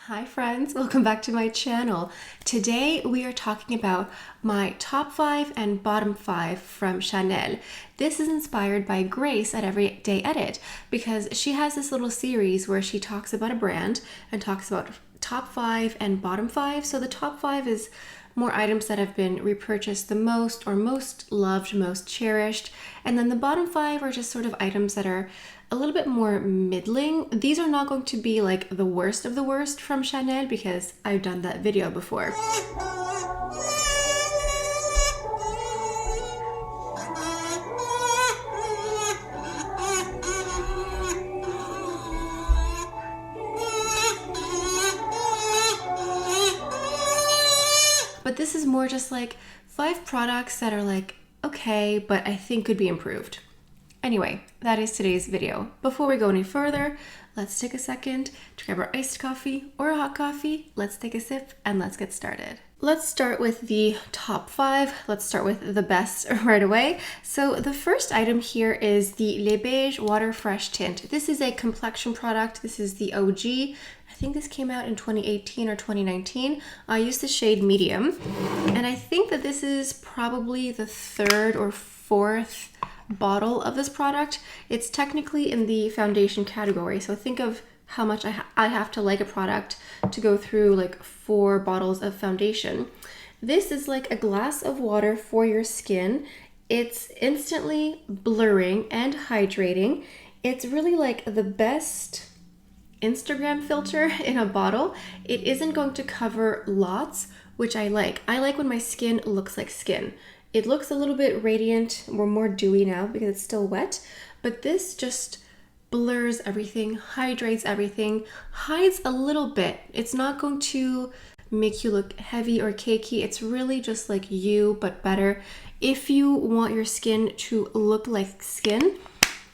Hi friends, welcome back to my channel. Today we are talking about my top 5 and bottom 5 from Chanel. This is inspired by Grace at Everyday Edit because she has this little series where she talks about a brand and talks about top 5 and bottom 5. So the top 5 is more items that have been repurchased the most or most loved, most cherished. And then the bottom 5 are just sort of items that are a little bit more middling. These are not going to be like the worst of the worst from Chanel because I've done that video before. But this is more just like 5 products that are like, okay, but I think could be improved. Anyway, that is today's video. Before we go any further, let's take a second to grab our iced coffee or a hot coffee. Let's take a sip and let's get started. Let's start with the top 5. Let's start with the best right away. So the first item here is the Les Beige Water Fresh Tint. This is a complexion product. This is the OG. I think this came out in 2018 or 2019. I used the shade medium. And I think that this is probably the 3rd or 4th bottle of this product. It's technically in the foundation category. So think of how much I have to like a product to go through like 4 bottles of foundation. This is like a glass of water for your skin. It's instantly blurring and hydrating. It's really like the best Instagram filter in a bottle. It isn't going to cover lots, which I like. I like when my skin looks like skin. It looks a little bit radiant. We're more dewy now because it's still wet, but this just blurs everything, hydrates everything, hides a little bit. It's not going to make you look heavy or cakey. It's really just like you, but better. If you want your skin to look like skin,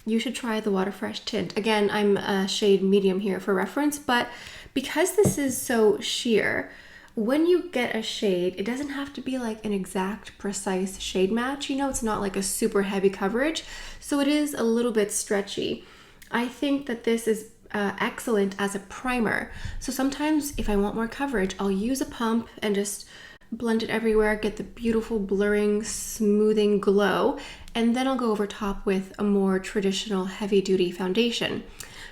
you should try the Water Fresh Tint. Again, I'm a shade medium here for reference, but because this is so sheer, when you get a shade, it doesn't have to be like an exact, precise shade match. You know, it's not like a super heavy coverage, so it is a little bit stretchy. I think that this is excellent as a primer. So sometimes if I want more coverage, I'll use a pump and just blend it everywhere, get the beautiful blurring, smoothing glow, and then I'll go over top with a more traditional heavy-duty foundation.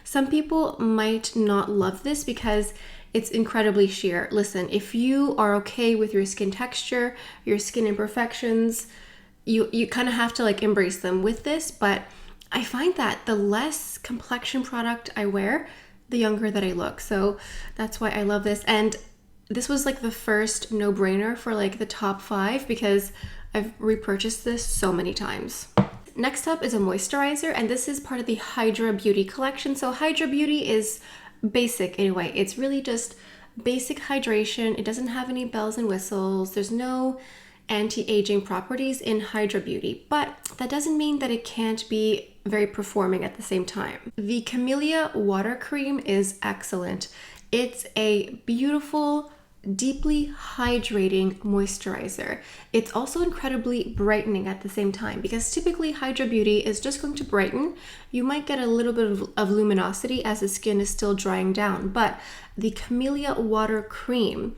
Some people might not love this because it's incredibly sheer. Listen, if you are okay with your skin texture, your skin imperfections, you kind of have to like embrace them with this, but I find that the less complexion product I wear, the younger that I look. So that's why I love this. And this was like the first no-brainer for like the top 5 because I've repurchased this so many times. Next up is a moisturizer, and this is part of the Hydra Beauty collection. So Hydra Beauty is basic anyway. It's really just basic hydration. It doesn't have any bells and whistles. There's no anti-aging properties in Hydra Beauty, but that doesn't mean that it can't be very performing at the same time. The Camellia Water Cream is excellent. It's a beautiful, deeply hydrating moisturizer. It's also incredibly brightening at the same time because typically Hydra Beauty is just going to brighten. You might get a little bit of luminosity as the skin is still drying down, but the Camellia Water Cream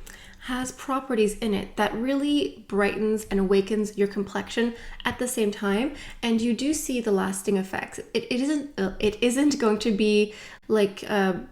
has properties in it that really brightens and awakens your complexion at the same time, and you do see the lasting effects. It isn't going to be like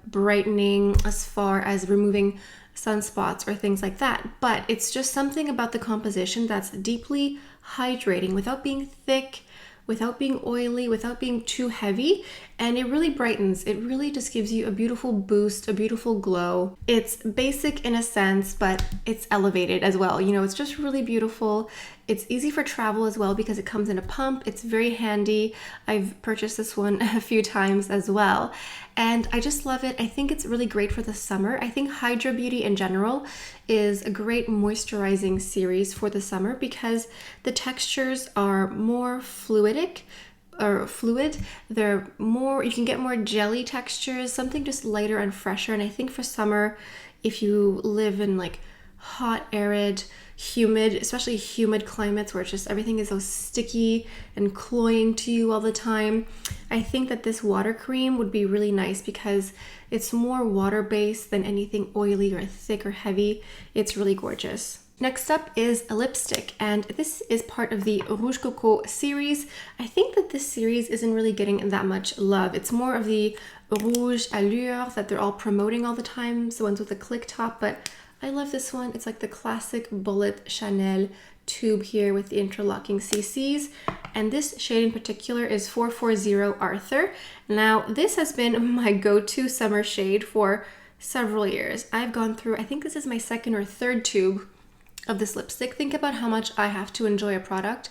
brightening as far as removing sunspots or things like that, but it's just something about the composition that's deeply hydrating without being thick, without being oily, without being too heavy, and it really brightens. It really just gives you a beautiful boost, a beautiful glow. It's basic in a sense, but it's elevated as well. You know, it's just really beautiful. It's easy for travel as well because it comes in a pump. It's very handy. I've purchased this one a few times as well, and I just love it. I think it's really great for the summer. I think Hydra Beauty in general is a great moisturizing series for the summer because the textures are more fluidic or fluid. They're more, you can get more jelly textures, something just lighter and fresher. And I think for summer, if you live in like hot, arid, humid, especially humid climates where it's just everything is so sticky and cloying to you all the time. I think that this water cream would be really nice because it's more water-based than anything oily or thick or heavy. It's really gorgeous. Next up is a lipstick, and this is part of the Rouge Coco series. I think that this series isn't really getting that much love. It's more of the Rouge Allure that they're all promoting all the time, the ones with the click top, but I love this one. It's like the classic bullet Chanel tube here with the interlocking CCs. And this shade in particular is 440 Arthur. Now, this has been my go-to summer shade for several years. I've gone through, I think this is my second or third tube of this lipstick. Think about how much I have to enjoy a product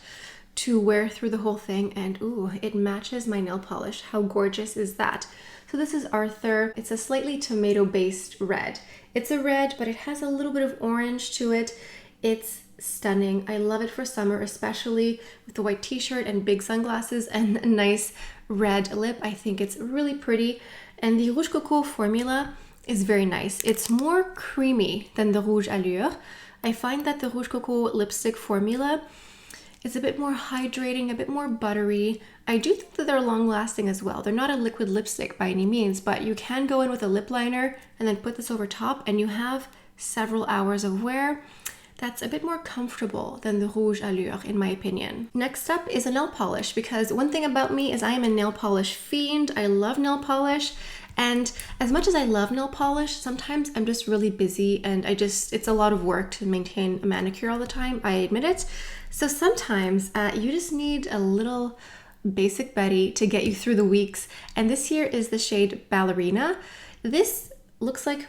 to wear through the whole thing, and ooh, it matches my nail polish. How gorgeous is that? So this is Arthur. It's a slightly tomato-based red. It's a red, but it has a little bit of orange to it. It's stunning. I love it for summer, especially with the white t-shirt and big sunglasses and a nice red lip. I think it's really pretty. And the Rouge Coco formula is very nice. It's more creamy than the Rouge Allure. I find that the Rouge Coco lipstick formula is a bit more hydrating, a bit more buttery. I do think that they're long lasting as well. They're not a liquid lipstick by any means, but you can go in with a lip liner and then put this over top and you have several hours of wear. That's a bit more comfortable than the Rouge Allure, in my opinion. Next up is a nail polish, because one thing about me is I am a nail polish fiend. I love nail polish. And as much as I love nail polish, sometimes I'm just really busy and it's a lot of work to maintain a manicure all the time. I admit it. So sometimes you just need a little basic Betty to get you through the weeks. And this here is the shade Ballerina. This looks like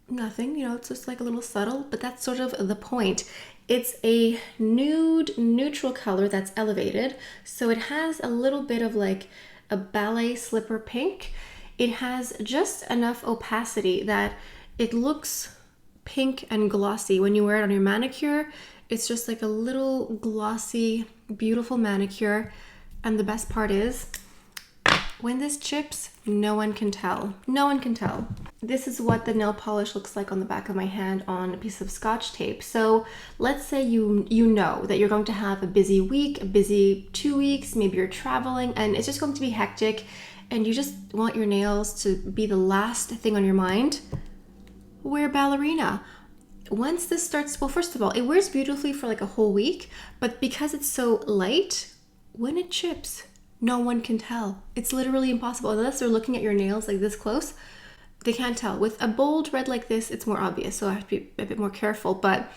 nothing, it's just like a little subtle, but that's sort of the point. It's a nude neutral color that's elevated. So it has a little bit of like a ballet slipper pink. It has just enough opacity that it looks pink and glossy. When you wear it on your manicure, it's just like a little glossy, beautiful manicure. And the best part is, when this chips, no one can tell. No one can tell. This is what the nail polish looks like on the back of my hand on a piece of Scotch tape. So let's say you know that you're going to have a busy week, a busy 2 weeks, maybe you're traveling, and it's just going to be hectic, and you just want your nails to be the last thing on your mind. Wear Ballerina. Once this starts, well, first of all, it wears beautifully for like a whole week, but because it's so light, when it chips, no one can tell. It's literally impossible. Unless they're looking at your nails like this close, they can't tell. With a bold red like this, it's more obvious, so I have to be a bit more careful. But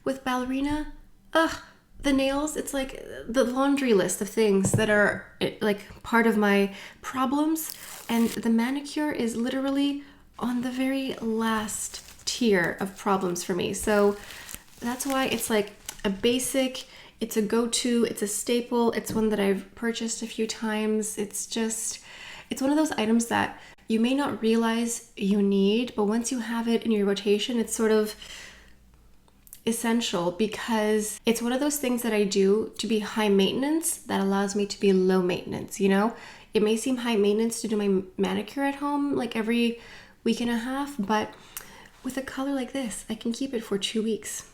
with Ballerina, the nails, it's like the laundry list of things that are like part of my problems. And the manicure is literally on the very last tier of problems for me. So that's why it's like a basic, it's a go-to, it's a staple, it's one that I've purchased a few times. It's one of those items that you may not realize you need, but once you have it in your rotation, it's sort of essential, because it's one of those things that I do to be high maintenance that allows me to be low maintenance. It may seem high maintenance to do my manicure at home like every week and a half, but with a color like this, I can keep it for 2 weeks,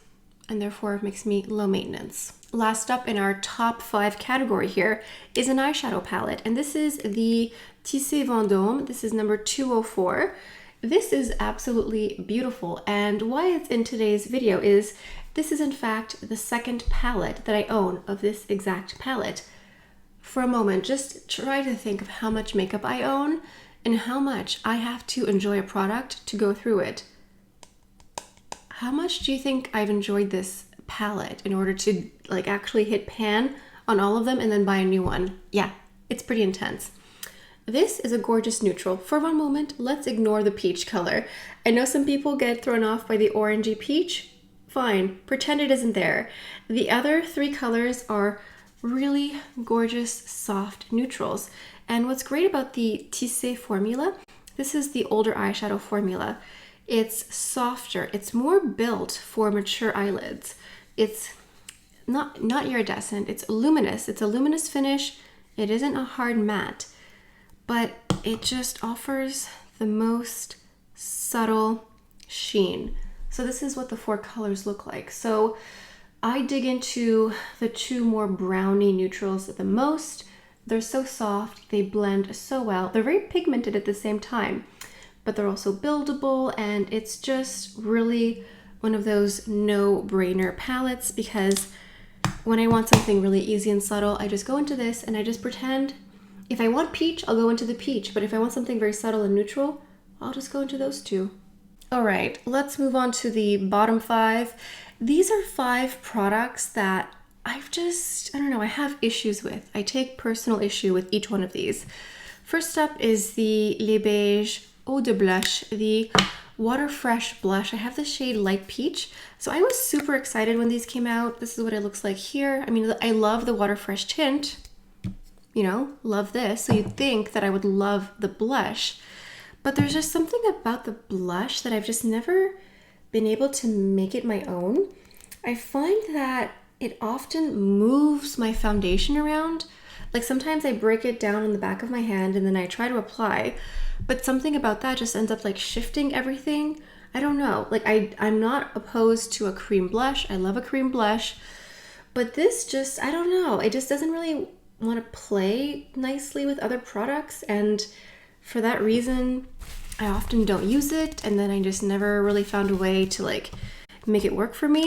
and therefore it makes me low maintenance. Last up in our top 5 category here is an eyeshadow palette, and this is the Tissé Vendôme. This is number 204. This is absolutely beautiful, and why it's in today's video is this is in fact the second palette that I own of this exact palette. For a moment, just try to think of how much makeup I own and how much I have to enjoy a product to go through it. How much do you think I've enjoyed this palette in order to like actually hit pan on all of them and then buy a new one? Yeah, it's pretty intense. This is a gorgeous neutral. For one moment, let's ignore the peach color. I know some people get thrown off by the orangey peach. Fine, pretend it isn't there. The other 3 colors are really gorgeous, soft neutrals. And what's great about the Tissé formula, this is the older eyeshadow formula. It's softer, it's more built for mature eyelids. It's not iridescent, it's luminous. It's a luminous finish. It isn't a hard matte, but it just offers the most subtle sheen. So this is what the 4 colors look like. So I dig into the 2 more brownie neutrals the most. They're so soft, they blend so well. They're very pigmented at the same time, but they're also buildable, and it's just really one of those no-brainer palettes, because when I want something really easy and subtle, I just go into this and I just pretend. If I want peach, I'll go into the peach, but if I want something very subtle and neutral, I'll just go into those 2. All right, let's move on to the bottom 5. These are 5 products that I don't know, I have issues with. I take personal issue with each one of these. First up is the Les Beige Eau de Blush, the Water Fresh Blush. I have the shade Light Peach. So I was super excited when these came out. This is what it looks like here. I mean, I love the Water Fresh tint, you know, love this. So you'd think that I would love the blush, but there's just something about the blush that I've just never been able to make it my own. I find that it often moves my foundation around. Like sometimes I break it down in the back of my hand and then I try to apply, but something about that just ends up like shifting everything. I don't know. Like I'm not opposed to a cream blush. I love a cream blush, but this just, I don't know. It just doesn't really want to play nicely with other products, and for that reason, I often don't use it, and then I just never really found a way to like make it work for me.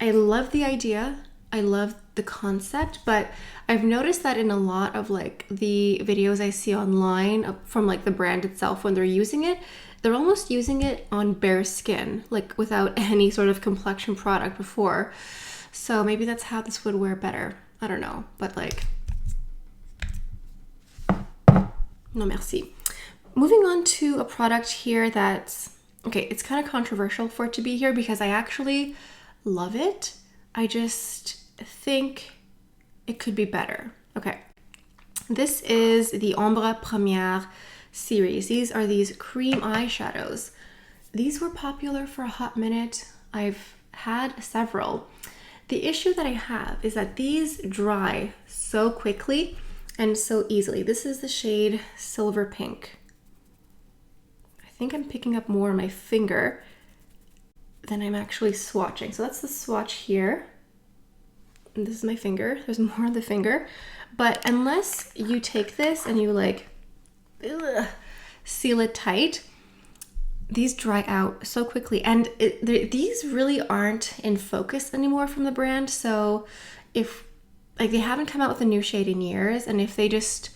I love the idea, I love the concept, but I've noticed that in a lot of like the videos I see online from like the brand itself, when they're using it, they're almost using it on bare skin, like without any sort of complexion product before. So maybe that's how this would wear better. I don't know, but like, no merci. Moving on to a product here that's, okay, it's kind of controversial for it to be here because I actually love it. I just think it could be better. Okay, this is the Ombre Premiere series. These are these cream eyeshadows. These were popular for a hot minute. I've had several. The issue that I have is that these dry so quickly and so easily. This is the shade Silver Pink. I think I'm picking up more on my finger than I'm actually swatching. So that's the swatch here. And this is my finger. There's more on the finger. But unless you take this and you like seal it tight, these dry out so quickly. And these really aren't in focus anymore from the brand. So if like they haven't come out with a new shade in years, and if they just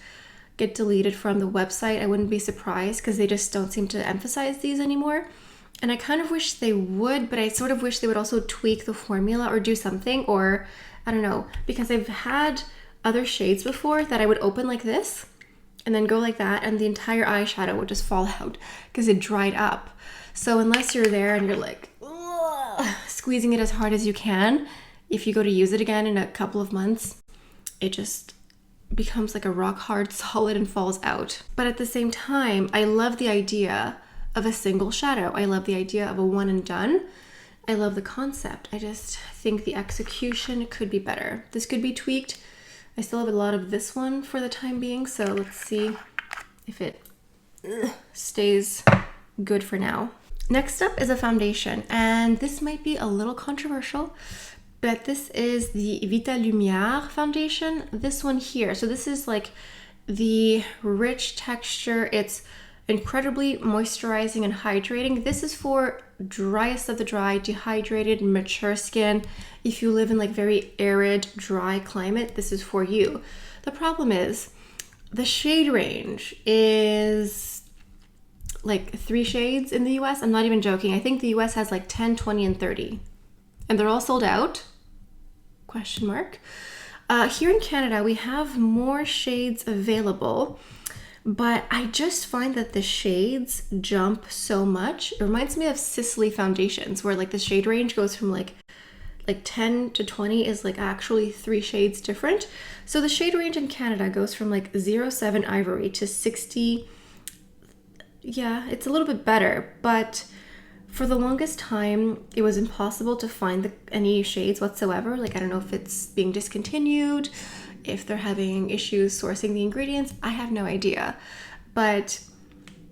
get deleted from the website, I wouldn't be surprised, because they just don't seem to emphasize these anymore. And I kind of wish they would, but I sort of wish they would also tweak the formula or do something, or I don't know, because I've had other shades before that I would open like this and then go like that, and the entire eyeshadow would just fall out because it dried up. So unless you're there and you're like squeezing it as hard as you can, if you go to use it again in a couple of months, it just becomes like a rock hard solid and falls out. But at the same time, I love the idea of a single shadow. I love the idea of a one and done. I love the concept. I just think the execution could be better. This could be tweaked. I still have a lot of this one for the time being, so let's see if it stays good for now. Next up is a foundation, and this might be a little controversial, but this is the Vita Lumière foundation. This one here. So this is like the rich texture. It's incredibly moisturizing and hydrating. This is for driest of the dry, dehydrated, mature skin. If you live in like very arid, dry climate, this is for you. The problem is the shade range is like 3 shades in the US. I'm not even joking. I think the US has like 10, 20, and 30. And they're all sold out? Question mark. Here in Canada, we have more shades available, but I just find that the shades jump so much. It reminds me of Sisley foundations, where like the shade range goes from like 10 to 20 is like actually 3 shades different. So the shade range in Canada goes from like 07 Ivory to 60. Yeah, it's a little bit better, but for the longest time, it was impossible to find any shades whatsoever. Like, I don't know if it's being discontinued, if they're having issues sourcing the ingredients. I have no idea. But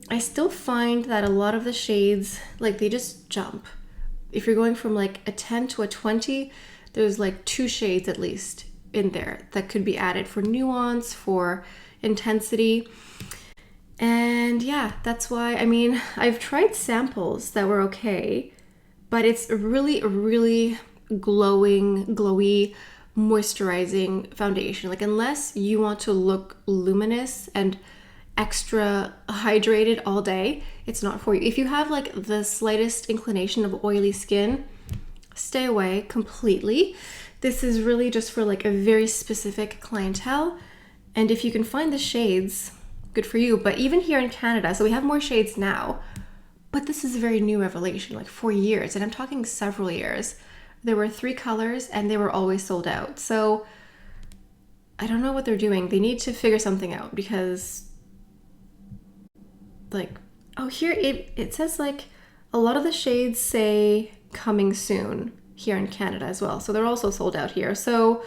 I still find that a lot of the shades, like, they just jump. if you're going from like a 10 to a 20, there's like 2 shades at least in there that could be added for nuance, for intensity. And yeah, that's why, I mean, I've tried samples that were okay, but it's really, really glowy, moisturizing foundation. Like, unless you want to look luminous and extra hydrated all day, it's not for you. If you have like the slightest inclination of oily skin, stay away completely. This is really just for like a very specific clientele. And if you can find the shades, good for you. But even here in Canada, so we have more shades now, but this is a very new revelation, like 4 years, and I'm talking several years. There were 3 colors and they were always sold out. So I don't know what they're doing. They need to figure something out, because like, oh, here it says like a lot of the shades say coming soon here in Canada as well. So they're also sold out here. So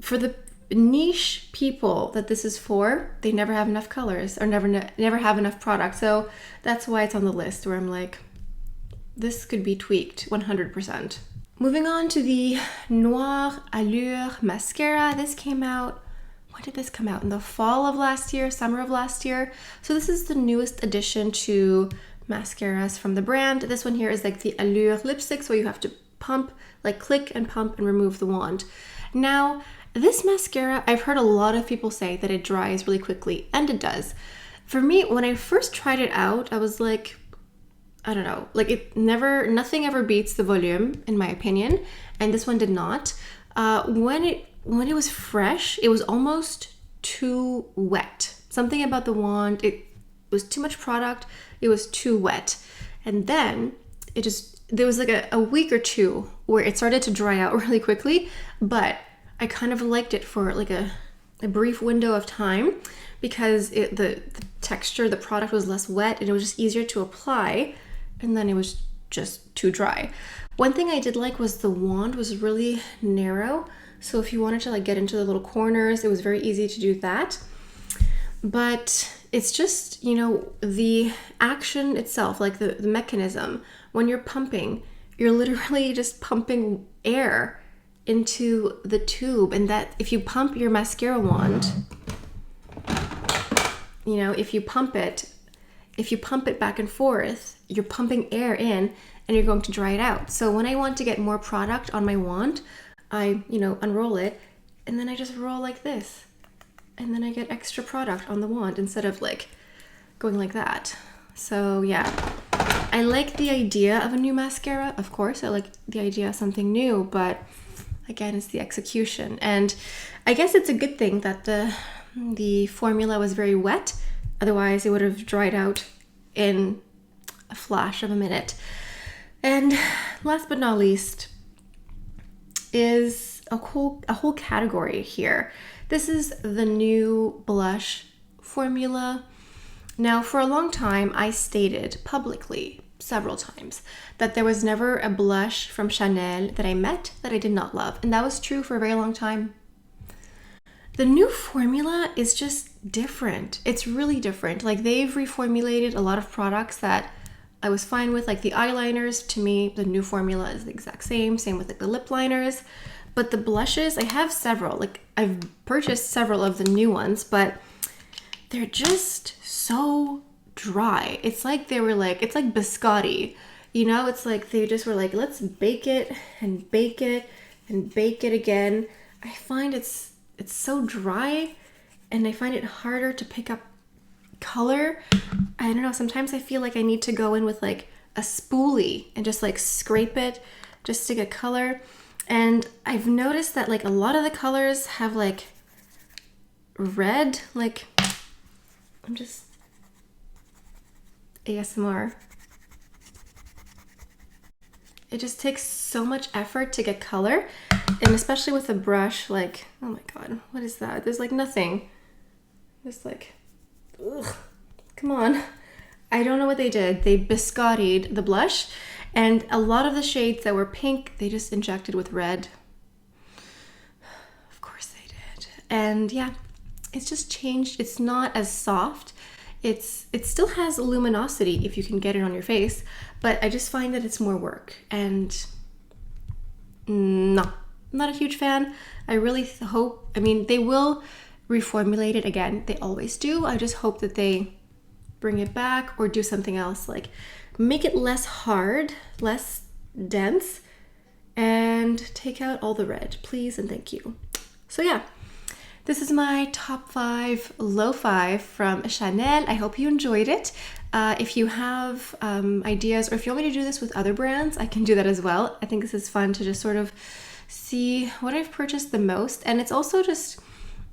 for the niche people that this is for, they never have enough colors, or never have enough product. So that's why it's on the list, where I'm like, this could be tweaked 100%. Moving on to the Noir Allure mascara. This came out, when did this come out? In the fall of last year, summer of last year. So this is the newest addition to mascaras from the brand. This one here is like the Allure lipstick, so you have to pump, like click and pump and remove the wand. Now, this mascara, I've heard a lot of people say that it dries really quickly, and it does. For me, when I first tried it out, I was like, I don't know, like nothing ever beats the volume, in my opinion, and this one did not. When it was fresh, it was almost too wet. Something about the wand, it was too much product, it was too wet. And then there was like a week or two where it started to dry out really quickly, but I kind of liked it for like a brief window of time, because the texture, the product was less wet, and it was just easier to apply, and then it was just too dry. One thing I did like was the wand was really narrow, so if you wanted to like get into the little corners, it was very easy to do that. But it's just, you know, the action itself, like the mechanism, when you're pumping, you're literally just pumping air into the tube. And that, if you pump your mascara wand, you know, if you pump it back and forth, you're pumping air in and you're going to dry it out. So when I want to get more product on my wand, I, you know, unroll it, and then I just roll like this, and then I get extra product on the wand instead of like going like that. So yeah, I like the idea of a new mascara. Of course, I like the idea of something new, but again, it's the execution. And I guess it's a good thing that the formula was very wet. Otherwise, it would have dried out in a flash of a minute. And last but not least is a whole category here. This is the new blush formula. Now, for a long time, I stated publicly several times that there was never a blush from Chanel that I met that I did not love. And that was true for a very long time. The new formula is just different. It's really different. Like, they've reformulated a lot of products that I was fine with, like the eyeliners. To me, the new formula is the exact same with like the lip liners. But the blushes, I have several. Like, I've purchased several of the new ones, but they're just so dry. It's like they were like, it's like biscotti, you know? It's like they just were like, let's bake it and bake it and bake it again. I find it's so dry, and I find it harder to pick up color. I don't know, sometimes I feel like I need to go in with like a spoolie and just like scrape it just to get color. And I've noticed that like a lot of the colors have like red, like, I'm just ASMR. It just takes so much effort to get color, and especially with a brush, like, oh my god, what is that? There's like nothing. Just like, ugh, come on. I don't know what they did. They biscottied the blush, and a lot of the shades that were pink, they just injected with red. Of course they did. And yeah, it's just changed. It's not as soft. It still has luminosity if you can get it on your face, but I just find that it's more work, and no, I'm not a huge fan. I really hope, I mean, they will reformulate it again. They always do. I just hope that they bring it back or do something else, like make it less hard, less dense, and take out all the red, please and thank you. So yeah, this is my top 5 lo-fi from Chanel. I hope you enjoyed it. If you have ideas, or if you want me to do this with other brands, I can do that as well. I think this is fun to just sort of see what I've purchased the most. And it's also just,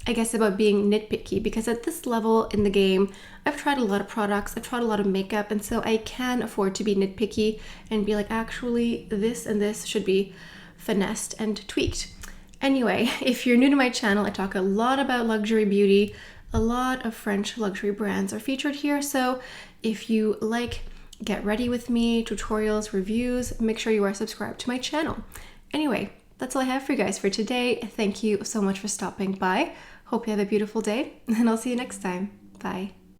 I guess, about being nitpicky, because at this level in the game, I've tried a lot of products, I've tried a lot of makeup, and so I can afford to be nitpicky and be like, actually, this and this should be finessed and tweaked. Anyway, if you're new to my channel, I talk a lot about luxury beauty. A lot of French luxury brands are featured here, so if you like get ready with me, tutorials, reviews, make sure you are subscribed to my channel. Anyway, that's all I have for you guys for today. Thank you so much for stopping by. Hope you have a beautiful day, and I'll see you next time. Bye.